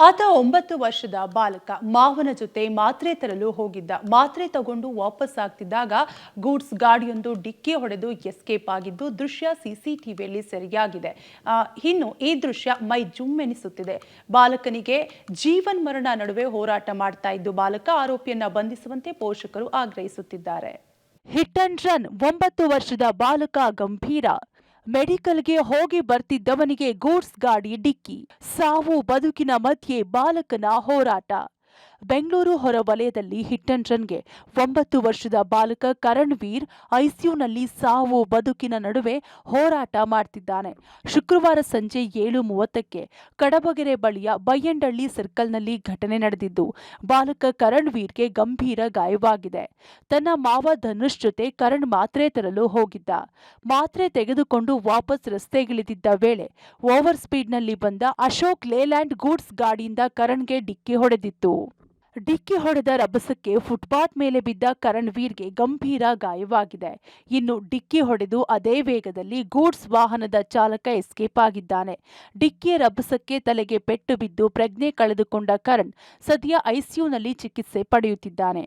ಆತ 9 ವರ್ಷದ ಬಾಲಕ ಮಾವನ ಜೊತೆ ಮಾತ್ರೆ ತರಲು ಹೋಗಿದ್ದ. ಮಾತ್ರೆ ತಗೊಂಡು ವಾಪಸ್ ಆಗ್ತಿದ್ದಾಗ ಗೂಡ್ಸ್ ಗಾಡಿಯೊಂದು ಡಿಕ್ಕಿ ಹೊಡೆದು ಎಸ್ಕೇಪ್ ಆಗಿದ್ದು ದೃಶ್ಯ ಸಿಸಿಟಿವಿಯಲ್ಲಿ ಸೆರೆಯಾಗಿದೆ. ಇನ್ನು ಈ ದೃಶ್ಯ ಮೈ ಜುಮ್ಮೆನಿಸುತ್ತಿದೆ. ಬಾಲಕನಿಗೆ ಜೀವನ್ ಮರಣ ನಡುವೆ ಹೋರಾಟ ಮಾಡ್ತಾ ಇದ್ದು ಬಾಲಕ ಆರೋಪಿಯನ್ನ ಬಂಧಿಸುವಂತೆ ಪೋಷಕರು ಆಗ್ರಹಿಸುತ್ತಿದ್ದಾರೆ. ಹಿಟ್ ಅಂಡ್ ರನ್ 9 ವರ್ಷದ ಬಾಲಕ ಗಂಭೀರ. ಮೆಡಿಕಲ್ಗೆ ಹೋಗಿ ಬರ್ತಿದ್ದವನಿಗೆ ಗೂಡ್ಸ್ ಗಾಡಿ ಡಿಕ್ಕಿ. ಸಾವು ಬದುಕಿನ ಮಧ್ಯೆ ಬಾಲಕನ ಹೋರಾಟ. ಬೆಂಗಳೂರು ಹೊರವಲಯದಲ್ಲಿ ಹಿಟ್ ಅಂಡ್ ರನ್ಗೆ 9 ವರ್ಷದ ಬಾಲಕ ಕರಣವೀರ್ ಐಸಿಯುನಲ್ಲಿ ಸಾವು ಬದುಕಿನ ನಡುವೆ ಹೋರಾಟ ಮಾಡ್ತಿದ್ದಾನೆ. ಶುಕ್ರವಾರ ಸಂಜೆ 7:30ಕ್ಕೆ ಕಡಬಗೆರೆ ಬಳಿಯ ಬೈಯಂಡಳ್ಳಿ ಸರ್ಕಲ್ನಲ್ಲಿ ಘಟನೆ ನಡೆದಿದ್ದು, ಬಾಲಕ ಕರಣವೀರ್ಗೆ ಗಂಭೀರ ಗಾಯವಾಗಿದೆ. ತನ್ನ ಮಾವ ಧನುಷ್ ಜೊತೆ ಕರಣ್ ಮಾತ್ರೆ ತರಲು ಹೋಗಿದ್ದ. ಮಾತ್ರೆ ತೆಗೆದುಕೊಂಡು ವಾಪಸ್ ರಸ್ತೆಗಿಳಿದಿದ್ದ ವೇಳೆ ಓವರ್ ಸ್ಪೀಡ್ನಲ್ಲಿ ಬಂದ ಅಶೋಕ್ ಲೇಲ್ಯಾಂಡ್ ಗೂಡ್ಸ್ ಗಾಡಿಯಿಂದ ಕರಣ್ಗೆ ಡಿಕ್ಕಿ ಹೊಡೆದಿತ್ತು. ಡಿಕ್ಕಿ ಹೊಡೆದ ರಭಸಕ್ಕೆ ಫುಟ್ಪಾತ್ ಮೇಲೆ ಬಿದ್ದ ಕರಣವೀರ್ಗೆ ಗಂಭೀರ ಗಾಯವಾಗಿದೆ. ಇನ್ನು ಡಿಕ್ಕಿ ಹೊಡೆದು ಅದೇ ವೇಗದಲ್ಲಿ ಗೂಡ್ಸ್ ವಾಹನದ ಚಾಲಕ ಎಸ್ಕೇಪ್ ಆಗಿದ್ದಾನೆ. ಡಿಕ್ಕಿಯ ರಭಸಕ್ಕೆ ತಲೆಗೆ ಪೆಟ್ಟು ಬಿದ್ದು ಪ್ರಜ್ಞೆ ಕಳೆದುಕೊಂಡ ಕರಣ್ ಸದ್ಯ ಐಸಿಯುನಲ್ಲಿ ಚಿಕಿತ್ಸೆ ಪಡೆಯುತ್ತಿದ್ದಾನೆ.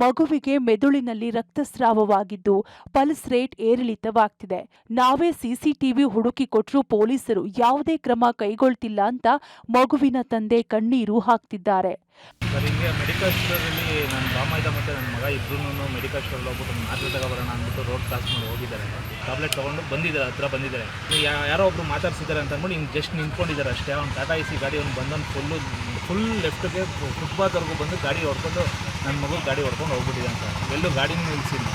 ಮಗುವಿಗೆ ಮೆದುಳಿನಲ್ಲಿ ರಕ್ತಸ್ರಾವವಾಗಿದ್ದು ಪಲ್ಸ್ ರೇಟ್ ಏರಿಳಿತವಾಗ್ತಿದೆ. ನಾವೇ ಸಿಸಿಟಿವಿ ಹುಡುಕಿ ಕೊಟ್ಟರೂ ಪೊಲೀಸರು ಯಾವುದೇ ಕ್ರಮ ಕೈಗೊಳ್ತಿಲ್ಲ ಅಂತ ಮಗುವಿನ ತಂದೆ ಕಣ್ಣೀರು ಹಾಕ್ತಿದ್ದಾರೆ. ಸರ್, ಹಿಂಗೆ ಮೆಡಿಕಲ್ ಸ್ಟೋರಲ್ಲಿ ನನ್ನ ಬಾಮೈದ ಮತ್ತು ನನ್ನ ಮಗ ಇಬ್ಬರೂ ಮೆಡಿಕಲ್ ಸ್ಟೋರಲ್ಲಿ ಹೋಗ್ಬಿಟ್ಟು ಮಾತ್ರೆ ತಗೊಬರೋಣ ಅಂದ್ಬಿಟ್ಟು ರೋಡ್ ಕ್ರಾಸ್ ಮಾಡಿ ಹೋಗಿದ್ದಾರೆ. ಟ್ಯಾಬ್ಲೆಟ್ ತೊಗೊಂಡು ಹತ್ರ ಬಂದಿದ್ದಾರೆ. ಯಾರೋ ಒಬ್ರು ಮಾತಾಡ್ಸಿದ್ದಾರೆ ಅಂತ ಅಂದ್ಬಿಟ್ಟು ಹಿಂಗೆ ಜಸ್ಟ್ ನಿಂತ್ಕೊಂಡಿದ್ದಾರೆ ಅಷ್ಟೇ. ಅವ್ನು ಟಾಟಾ ಎಸಿ ಗಾಡಿ ಅವ್ನು ಬಂದೊಂದು ಫುಲ್ ಲೆಫ್ಟ್ಗೆ ಫುಟ್ಪಾತ್ವರೆಗೂ ಬಂದು ಗಾಡಿ ಹೊಡ್ಕೊಂಡು ನನ್ನ ಮಗು ಗಾಡಿ ಹೊಡ್ಕೊಂಡು ಹೋಗ್ಬಿಟ್ಟಿದ್ದಾನೆ ಸರ್. ಎಲ್ಲೂ ಗಾಡಿನೂ ನಿಲ್ಲಿಸಿಲ್ಲ.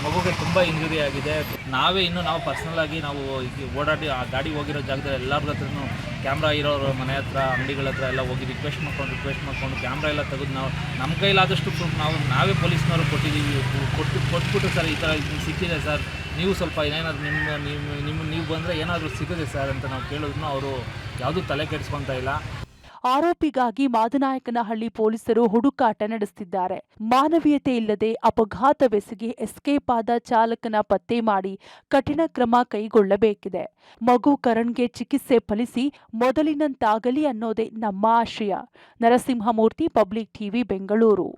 ಮಗುಗೆ ತುಂಬ ಇಂಜುರಿ ಆಗಿದೆ. ನಾವು ಪರ್ಸ್ನಲಾಗಿ ನಾವು ಈಗ ಓಡಾಡಿ ಆ ಗಾಡಿ ಹೋಗಿರೋ ಜಾಗದಲ್ಲಿ ಎಲ್ಲರ ಹತ್ರನೂ ಕ್ಯಾಮ್ರಾ ಇರೋರು ಮನೆ ಹತ್ರ ಅಂಗಡಿಗಳ ಹತ್ರ ಎಲ್ಲ ಹೋಗಿ ರಿಕ್ವೆಸ್ಟ್ ಮಾಡ್ಕೊಂಡು ಕ್ಯಾಮ್ರಾ ಎಲ್ಲ ತೆಗೆದು ನಾವು ನಮ್ಮ ಕೈಲಾದಷ್ಟು ಪ್ರೂಫ್ ನಾವೇ ಪೊಲೀಸ್ನವ್ರು ಕೊಟ್ಟಿದ್ದೀವಿ. ಕೊಟ್ಬಿಟ್ಟು ಸರ್ ಈ ಥರ ಸಿಕ್ಕಿದೆ ಸರ್, ನೀವು ಸ್ವಲ್ಪ ಏನಾದರೂ ನೀವು ಬಂದರೆ ಏನಾದರೂ ಸಿಗುತ್ತೆ ಸರ್ ಅಂತ ನಾವು ಕೇಳಿದ್ರು ಅವರು ಯಾವುದೂ ತಲೆ ಕೆಡಿಸ್ಕೊತಾ ಇಲ್ಲ. ಆರೋಪಿಗಾಗಿ ಮಾದನಾಯಕನಹಳ್ಳಿ ಪೊಲೀಸರು ಹುಡುಕಾಟ ನಡೆಸುತ್ತಿದ್ದಾರೆ. ಮಾನವೀಯತೆ ಇಲ್ಲದೆ ಅಪಘಾತವೆಸಗಿ ಎಸ್ಕೇಪ್ ಆದ ಚಾಲಕನ ಪತ್ತೆ ಮಾಡಿ ಕಠಿಣ ಕ್ರಮ ಕೈಗೊಳ್ಳಬೇಕಿದೆ. ಮಗು ಕರಣ್ಗೆ ಚಿಕಿತ್ಸೆ ಫಲಿಸಿ ಮೊದಲಿನಂತಾಗಲಿ ಅನ್ನೋದೇ ನಮ್ಮ ಆಶಯ. Narasimhamurthy, public TV, Bengaluru.